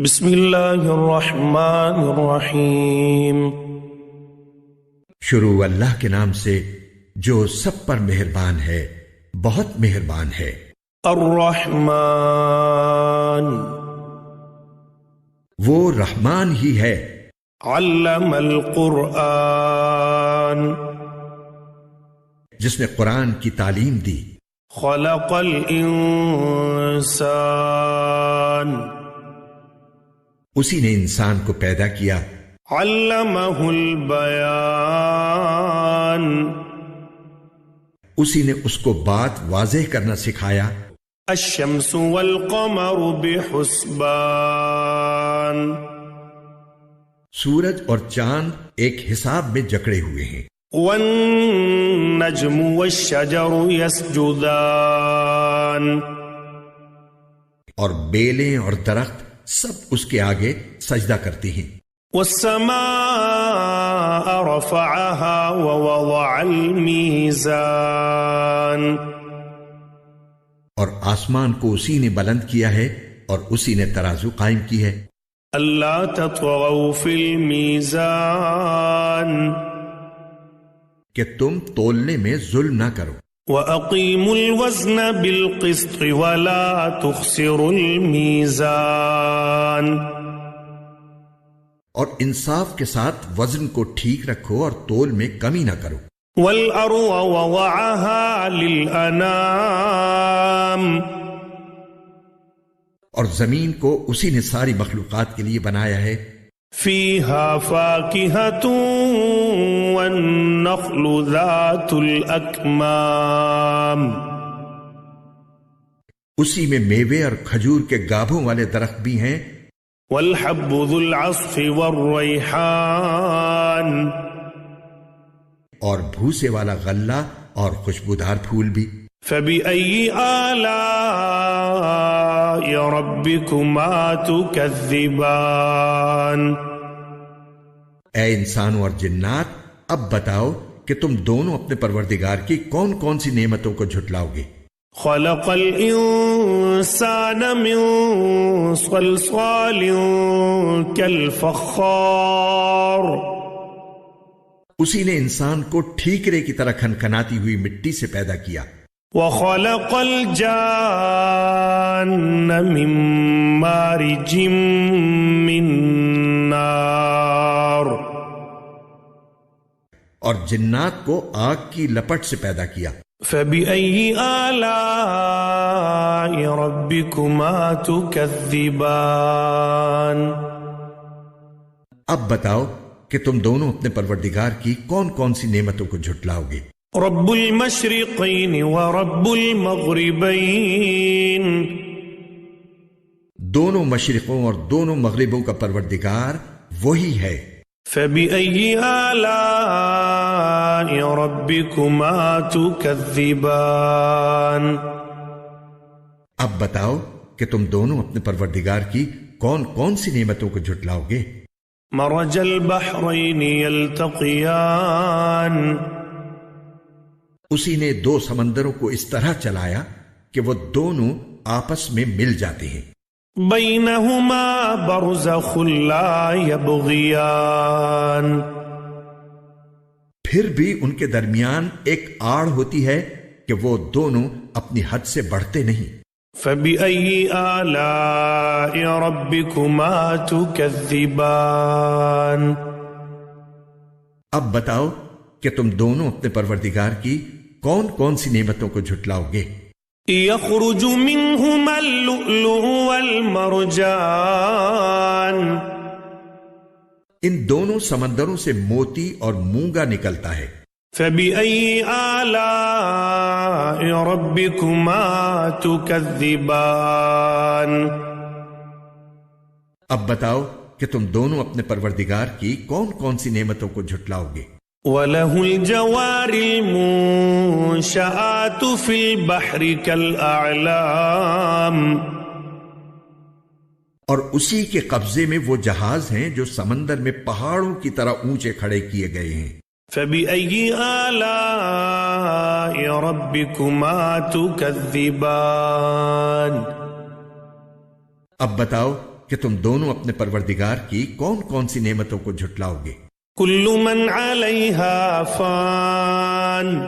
بسم اللہ الرحمن الرحیم۔ شروع اللہ کے نام سے جو سب پر مہربان ہے، بہت مہربان ہے۔ الرحمن، وہ رحمان ہی ہے۔ علم القرآن، جس نے قرآن کی تعلیم دی۔ خلق الانسان، اسی نے انسان کو پیدا کیا۔ علمہ البیان، اسی نے اس کو بات واضح کرنا سکھایا۔ الشمس والقمر بحسبان، سورج اور چاند ایک حساب میں جکڑے ہوئے ہیں۔ والنجم والشجر يسجدان، اور بیلیں اور درخت سب اس کے آگے سجدہ کرتی ہیں۔ والسماء رفعها ووضع الميزان، اور آسمان کو اسی نے بلند کیا ہے اور اسی نے ترازو قائم کی ہے۔ الا تطغوا في الميزان، کہ تم تولنے میں ظلم نہ کرو۔ وَأَقِيمُوا الْوَزْنَ بِالْقِسْطِ وَلَا تُخْسِرُوا الْمِيزَانَ، اور انصاف کے ساتھ وزن کو ٹھیک رکھو اور تول میں کمی نہ کرو۔ وَالْأَرْضَ وَوَضَعَهَا لِلْأَنَامِ، اور زمین کو اسی نے ساری مخلوقات کے لیے بنایا ہے۔ فِيهَا فَاكِهَةٌ وَالنَّخْلُ ذَاتُ الْأَكْمَامِ، اسی میں میوے اور کھجور کے گابھوں والے درخت بھی ہیں۔ وَالْحَبُّ ذُو الْعَصْفِ وَالرَّيْحَانِ، اور بھوسے والا غلہ اور خوشبودار پھول بھی۔ فَبِأَيِّ آلَاءِ رَبِّكُمَا تُكَذِّبَانِ، اے انسانوں اور جنات، اب بتاؤ کہ تم دونوں اپنے پروردگار کی کون کون سی نعمتوں کو جھٹلاؤ گے۔ خلق الانسان من صلصال كالفخار، اسی نے انسان کو ٹھیکرے کی طرح کھنکھناتی ہوئی مٹی سے پیدا کیا۔ وخلق الجان من مارج من نار، اور جنات کو آگ کی لپٹ سے پیدا کیا۔ فَبِأَيِّ آلَاءِ رَبِّكُمَا تُكَذِّبَانِ، اب بتاؤ کہ تم دونوں اپنے پروردگار کی کون کون سی نعمتوں کو جھٹلاؤ گے۔ رب المشرقین ورب المغربین، دونوں مشرقوں اور دونوں مغربوں کا پروردگار وہی ہے۔ فَبِأَيِّ آلَاءِ رَبِّكُمَا تُكَذِّبَانِ، اب بتاؤ کہ تم دونوں اپنے پروردگار کی کون کون سی نعمتوں کو جھٹلاؤ گے۔ مرج البحرین یلتقیان، اسی نے دو سمندروں کو اس طرح چلایا کہ وہ دونوں آپس میں مل جاتے ہیں۔ بینہما برزخ لا یبغیان، پھر بھی ان کے درمیان ایک آڑ ہوتی ہے کہ وہ دونوں اپنی حد سے بڑھتے نہیں۔ فَبِأَيِّ آلَاءِ رَبِّكُمَا تُكَذِّبَانِ، اب بتاؤ کہ تم دونوں اپنے پروردگار کی کون کون سی نعمتوں کو جھٹلاؤ گے۔ يخرج منهما اللؤلؤ والمرجان، ان دونوں سمندروں سے موتی اور مونگا نکلتا ہے۔ فَبِأَيِّ آلَاءِ رَبِّكُمَا تُكَذِّبَانِ، اب بتاؤ کہ تم دونوں اپنے پروردگار کی کون کون سی نعمتوں کو جھٹلاؤ گے۔ وَلَهُ الْجَوَارِ الْمُنشَآتُ فِي الْبَحْرِ كَالْأَعْلَامِ، اور اسی کے قبضے میں وہ جہاز ہیں جو سمندر میں پہاڑوں کی طرح اونچے کھڑے کیے گئے ہیں۔ فَبِأَيِّ آلَاءِ رَبِّكُمَا تُكَذِّبَانِ، اب بتاؤ کہ تم دونوں اپنے پروردگار کی کون کون سی نعمتوں کو جھٹلاؤ گے؟ كل من عليها فان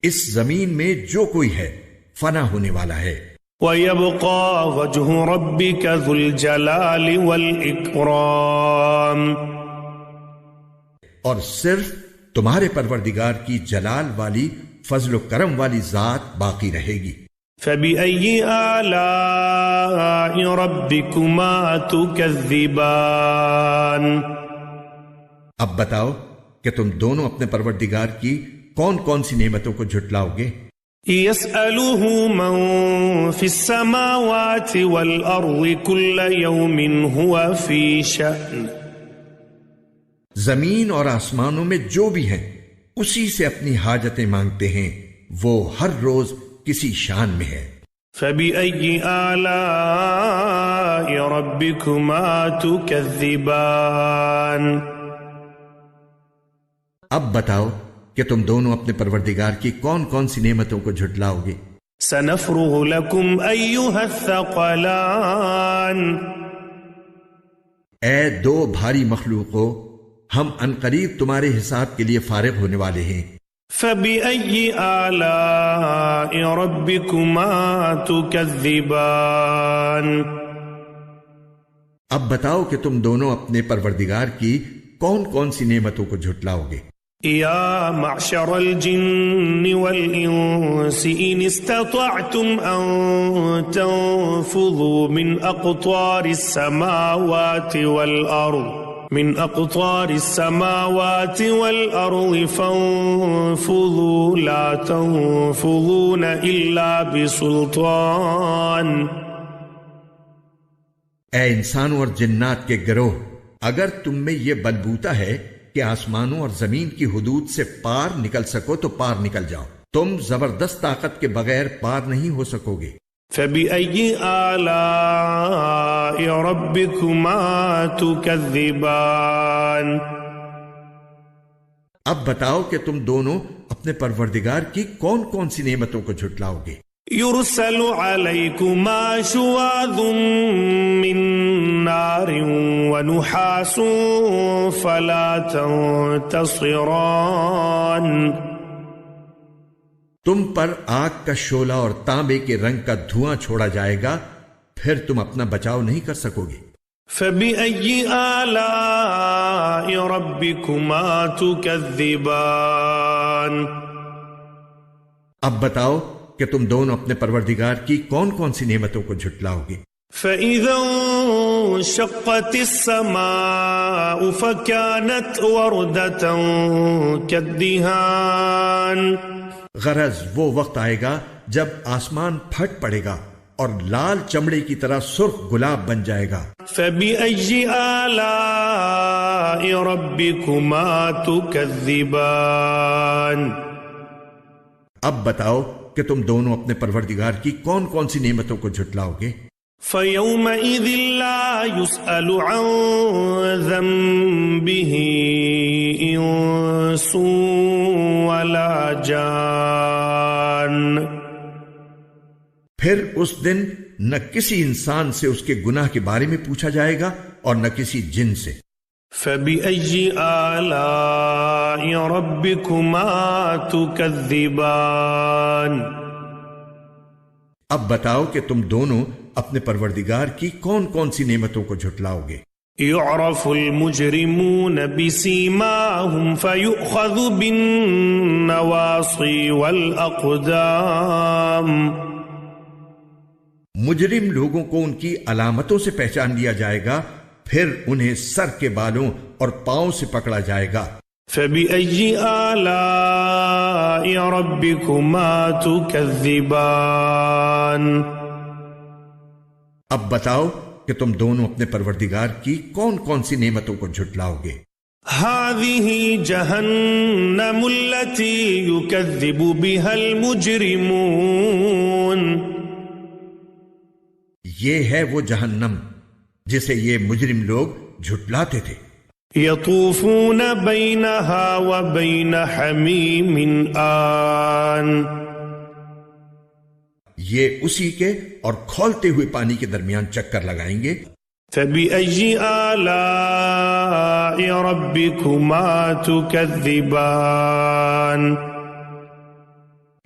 اس زمین میں جو کوئی ہے فنا ہونے والا ہے، ويبقى وجه ربك ذو الجلال والإكرام اور صرف تمہارے پروردگار کی جلال والی فضل و کرم والی ذات باقی رہے گی۔ فبأي آلاء ربكما تكذبان اب بتاؤ کہ تم دونوں اپنے پروردگار کی کون کون سی نعمتوں کو جھٹلاؤ گے؟ يسأله من في السماوات والأرض كل يوم هو في شأن زمین اور آسمانوں میں جو بھی ہیں اسی سے اپنی حاجتیں مانگتے ہیں، وہ ہر روز کسی شان میں ہے۔ فبأي آلاء ربكما تكذبان اب بتاؤ کہ تم دونوں اپنے پروردگار کی کون کون سی نعمتوں کو جھٹلاؤ گے؟ سنفرغ لكم أيها الثقلان اے دو بھاری مخلوقوں، ہم عنقریب تمہارے حساب کے لیے فارغ ہونے والے ہیں۔ فبأي آلاء ربكما تكذبان اب بتاؤ کہ تم دونوں اپنے پروردگار کی کون کون سی نعمتوں کو جھٹلاؤ گے؟ يا معشر الجن والإنس إن استطعتم أن تنفذوا من أقطار السماوات والأرض فانفذوا لا تنفذون إلا بسلطان اے انسانوں اور جنات کے گروہ، اگر تم میں یہ بلبوتا ہے کہ آسمانوں اور زمین کی حدود سے پار نکل سکو تو پار نکل جاؤ، تم زبردست طاقت کے بغیر پار نہیں ہو سکو گے۔ فبأي آلاء ربكما تكذبان اب بتاؤ کہ تم دونوں اپنے پروردگار کی کون کون سی نعمتوں کو جھٹلاؤ گے؟ يرسل عليكما شواظ من نار ونحاس فلا تنتصران تم پر آگ کا شعلہ اور تانبے کے رنگ کا دھواں چھوڑا جائے گا، پھر تم اپنا بچاؤ نہیں کر سکو گے۔ فبأي آلاء ربكما تكذبان اب بتاؤ کہ تم دونوں اپنے پروردگار کی کون کون سی نعمتوں کو جھٹلاؤ گے؟ فإذا انشقت السماء فكانت وردة كالدهان غرض وہ وقت آئے گا جب آسمان پھٹ پڑے گا اور لال چمڑے کی طرح سرخ گلاب بن جائے گا۔ فبأي آلاء ربكما تكذبان اب بتاؤ کہ تم دونوں اپنے پروردگار کی کون کون سی نعمتوں کو جھٹلاؤ گے؟ فَيَوْمَئِذٍ لَا يُسْأَلُ عَنْ ذَنبِهِ إِنسٌ وَلَا جَانٌ پھر اس دن نہ کسی انسان سے اس کے گناہ کے بارے میں پوچھا جائے گا اور نہ کسی جن سے۔ فَبِأَيِّ آلَاءِ رَبِّكُمَا تُكَذِّبَانِ اب بتاؤ کہ تم دونوں اپنے پروردگار کی کون کون سی نعمتوں کو جھٹلاؤ گے؟ يُعْرَفُ الْمُجْرِمُونَ بِسِيمَاهُمْ فَيُؤْخَذُ بِالنَّوَاصِي وَالْأَقْدَامِ مجرم لوگوں کو ان کی علامتوں سے پہچان لیا جائے گا، پھر انہیں سر کے بالوں اور پاؤں سے پکڑا جائے گا۔ فَبِأَيِّ آلَاءِ رَبِّكُمَا تُكَذِّبَانِ اب بتاؤ کہ تم دونوں اپنے پروردگار کی کون کون سی نعمتوں کو جھٹلاؤ گے؟ هَذِهِ جَهَنَّمُ الَّتِي يُكَذِّبُ بِهَا الْمُجْرِمُونَ یہ ہے وہ جہنم جسے یہ مجرم لوگ جھٹلاتے تھے۔ يَطُوفُونَ بَيْنَهَا وَبَيْنَ حَمِيمٍ آن یہ اسی کے اور کھولتے ہوئے پانی کے درمیان چکر لگائیں گے۔ فَبِأَيِّ آلَاءِ رَبِّكُمَا تُكَذِّبَانِ۔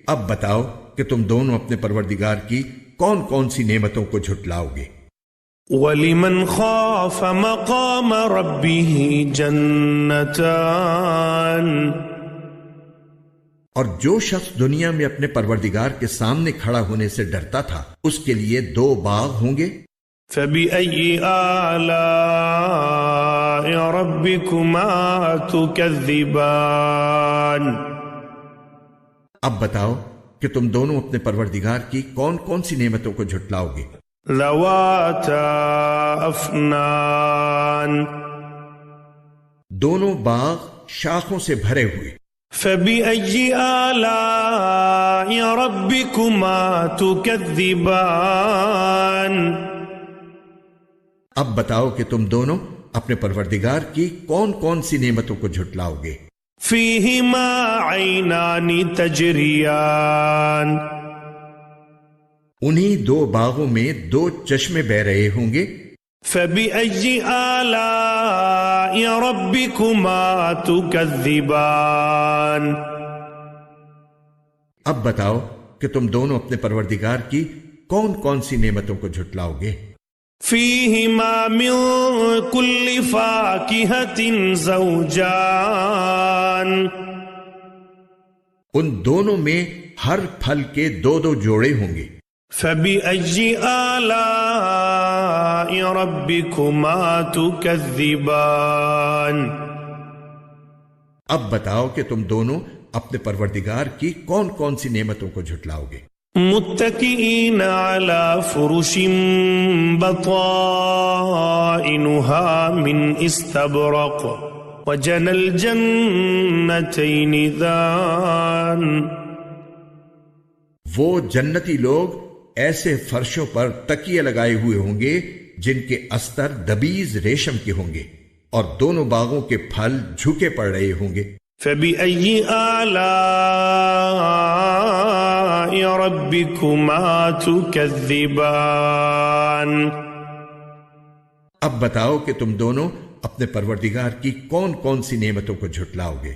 اب بتاؤ کہ تم دونوں اپنے پروردگار کی کون کون سی نعمتوں کو جھٹلاؤ گے۔ وَلِمَنْ خَافَ مَقَامَ رَبِّهِ جَنَّتَانِ۔ اور جو شخص دنیا میں اپنے پروردگار کے سامنے کھڑا ہونے سے ڈرتا تھا اس کے لیے 2 باغ ہوں گے۔ فَبِأَيِّ آلَاءِ رَبِّكُمَا تُكَذِّبَانِ۔ اب بتاؤ کہ تم دونوں اپنے پروردگار کی کون کون سی نعمتوں کو جھٹلاؤ گے۔ ذَوَاتَا أَفْنَانٍ۔ دونوں باغ شاخوں سے بھرے ہوئے۔ فَبِأَيِّ آلَاءِ رَبِّكُمَا تُكَذِّبَانِ۔ اب بتاؤ کہ تم دونوں اپنے پروردگار کی کون کون سی نعمتوں کو جھٹلاؤ گے۔ فِيهِمَا عَيْنَانِ تَجْرِيَانِ۔ انہی 2 باغوں میں 2 چشمے بہ رہے ہوں گے۔ فَبِأَيِّ آلَاءِ رَبِّكُمَا تُكَذِّبَانِ۔ اب بتاؤ کہ تم دونوں اپنے پروردگار کی کون کون سی نعمتوں کو جھٹلاؤ گے۔ فِيهِمَا مِن كُلِّ فَاكِهَةٍ زَوْجَانِ۔ ان دونوں میں ہر پھل کے 2 جوڑے ہوں گے۔ فَبِأَيِّ آلَاءِ رَبِّكُمَا تُكَذِّبَانِ۔ اب بتاؤ کہ تم دونوں اپنے پروردگار کی کون کون سی نعمتوں کو جھٹلاؤ گے۔ متکئین علی فرش بطائنها من استبرق وجنى الجنتین دان۔ وہ جنتی لوگ ایسے فرشوں پر تکیے لگائے ہوئے ہوں گے جن کے استر دبیز ریشم کے ہوں گے اور دونوں باغوں کے پھل جھکے پڑ رہے ہوں گے۔ فَبِأَيِّ آلَاءِ رَبِّكُمَا تُكَذِّبَانِ۔ اب بتاؤ کہ تم دونوں اپنے پروردگار کی کون کون سی نعمتوں کو جھٹلاؤ گے۔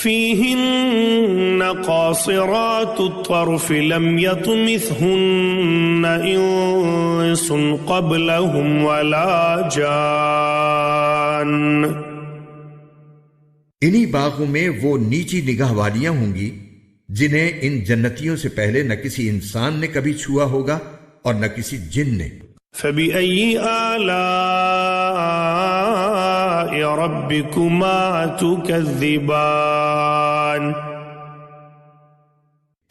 فِيهِنَّ قَاصِرَاتُ الطَّرْفِ لَمْ يَطْمِثْهُنَّ إِنسٌ قَبْلَهُمْ وَلَا جَانٌّ۔ انہی باغوں میں وہ نیچی نگاہ والیاں ہوں گی جنہیں ان جنتیوں سے پہلے نہ کسی انسان نے کبھی چھوا ہوگا اور نہ کسی جن نے۔ فَبِأَيِّ آلَاءِ رَبِّكُمَا تُكَذِّبَانِ۔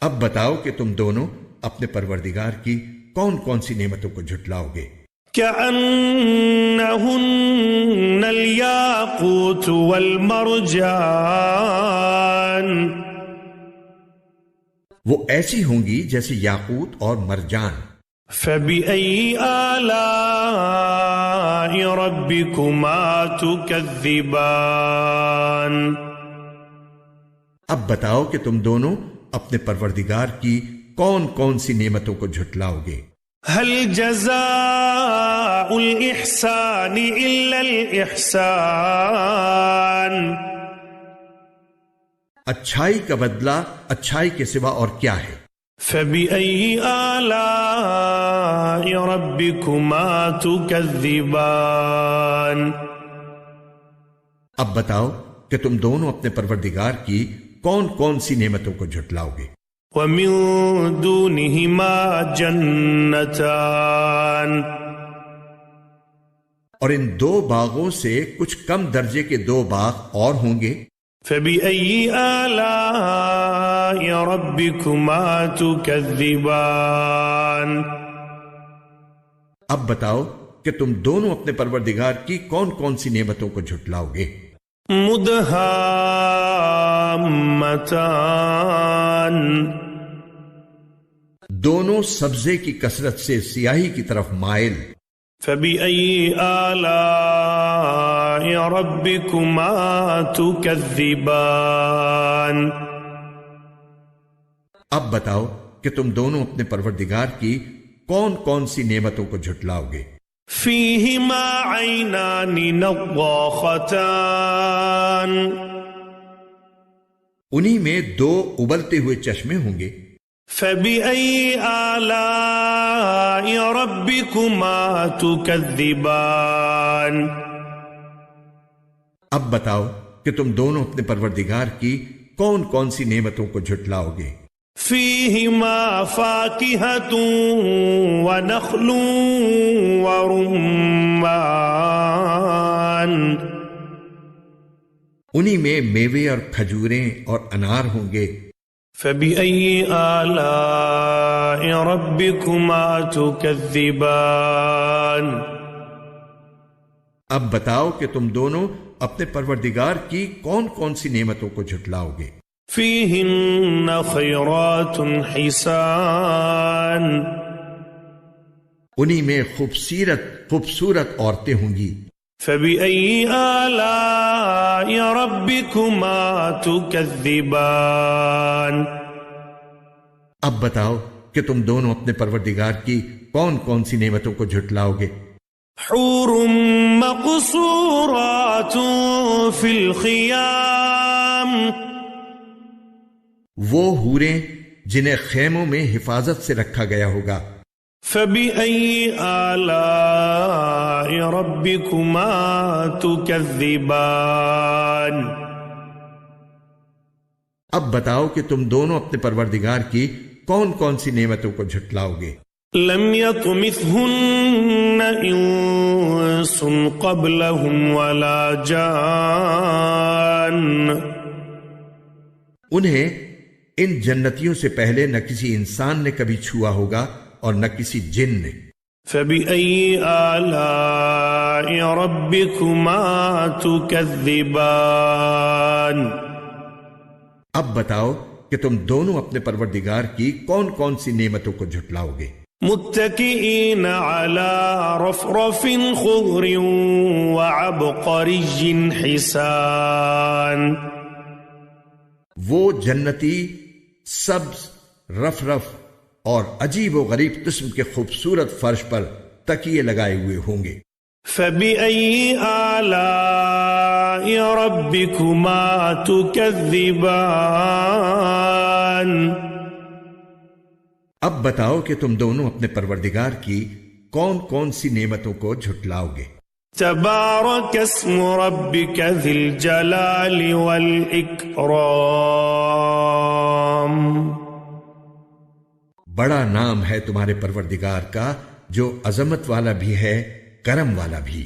اب بتاؤ کہ تم دونوں اپنے پروردگار کی کون کون سی نعمتوں کو جھٹلاؤ گے۔ كأنهن الياقوت والمرجان۔ وہ ایسی ہوں گی جیسے یاقوت اور مرجان۔ فَبِأَيِّ آلَاءِ رَبِّكُمَا تُكَذِّبَانِ۔ اب بتاؤ کہ تم دونوں اپنے پروردگار کی کون کون سی نعمتوں کو جھٹلاؤ گے۔ هل جزاء الإحسان إلا الإحسان۔ اچھائی کا بدلہ اچھائی کے سوا اور کیا ہے۔ فَبِأَيِّ آلَاءِ رَبِّكُمَا تُكَذِّبَانِ۔ اب بتاؤ کہ تم دونوں اپنے پروردگار کی کون کون سی نعمتوں کو جھٹلاؤ گے۔ وَمِن دُونِهِمَا جَنَّتَانِ۔ اور ان 2 باغوں سے کچھ کم درجے کے 2 باغ اور ہوں گے۔ فَبِأَيِّ آلَاءِ رَبِّكُمَا تُكَذِّبَانِ۔ اب بتاؤ کہ تم دونوں اپنے پروردگار کی کون کون سی نعمتوں کو جھٹلاؤ گے۔ مُدْهَامَّتَانِ۔ دونوں سبزے کی کثرت سے سیاہی کی طرف مائل۔ فَبِأَيِّ آلَاءِ رَبِّكُمَا تُكَذِّبَانِ۔ اب بتاؤ کہ تم دونوں اپنے پروردگار کی کون کون سی نعمتوں کو جھٹلاؤ گے؟ فيهما عينان نضاختان انہی میں دو ابلتے ہوئے چشمے ہوں گے۔ فبأي آلاء ربكما تكذبان اب بتاؤ کہ تم دونوں اپنے پروردگار کی کون کون سی نعمتوں کو جھٹلاؤ گے؟ فيهما فاكهة ونخل ورمان انہی میں میوے اور کھجوریں اور انار ہوں گے۔ فبأي آلاء ربكما تكذبان اب بتاؤ کہ تم دونوں اپنے پروردگار کی کون کون سی نعمتوں کو جھٹلاؤ گے؟ فيهن خيرات حسان انہی میں خوبصورت عورتیں ہوں گی۔ فبأي آلاء ربكما تكذبان اب بتاؤ کہ تم دونوں اپنے پروردگار کی کون کون سی نعمتوں کو جھٹلاؤ گے؟ حور مقصورات في الخيام وہ حوریں جنہیں خیموں میں حفاظت سے رکھا گیا ہوگا۔ فبأي آلاء ربكما تكذبان اب بتاؤ کہ تم دونوں اپنے پروردگار کی کون کون سی نعمتوں کو جھٹلاؤ گے؟ لم يطمثهن انس قبلهم ولا جان انہیں ان جنتیوں سے پہلے نہ کسی انسان نے کبھی چھوا ہوگا اور نہ کسی جن نے۔ فبأي آلاء ربكما تكذبان اب بتاؤ کہ تم دونوں اپنے پروردگار کی کون کون سی نعمتوں کو جھٹلاؤ گے؟ متكئين على رفرف خضر وعبقري حسان وہ جنتی سبز رف اور عجیب و غریب قسم کے خوبصورت فرش پر تکیے لگائے ہوئے ہوں گے۔ فبأي آلاء ربكما تكذبان اب بتاؤ کہ تم دونوں اپنے پروردگار کی کون کون سی نعمتوں کو جھٹلاؤ گے؟ تبارك اسم ربك ذي الجلال والإكرام بڑا نام ہے تمہارے پروردگار کا جو عظمت والا بھی ہے، کرم والا بھی۔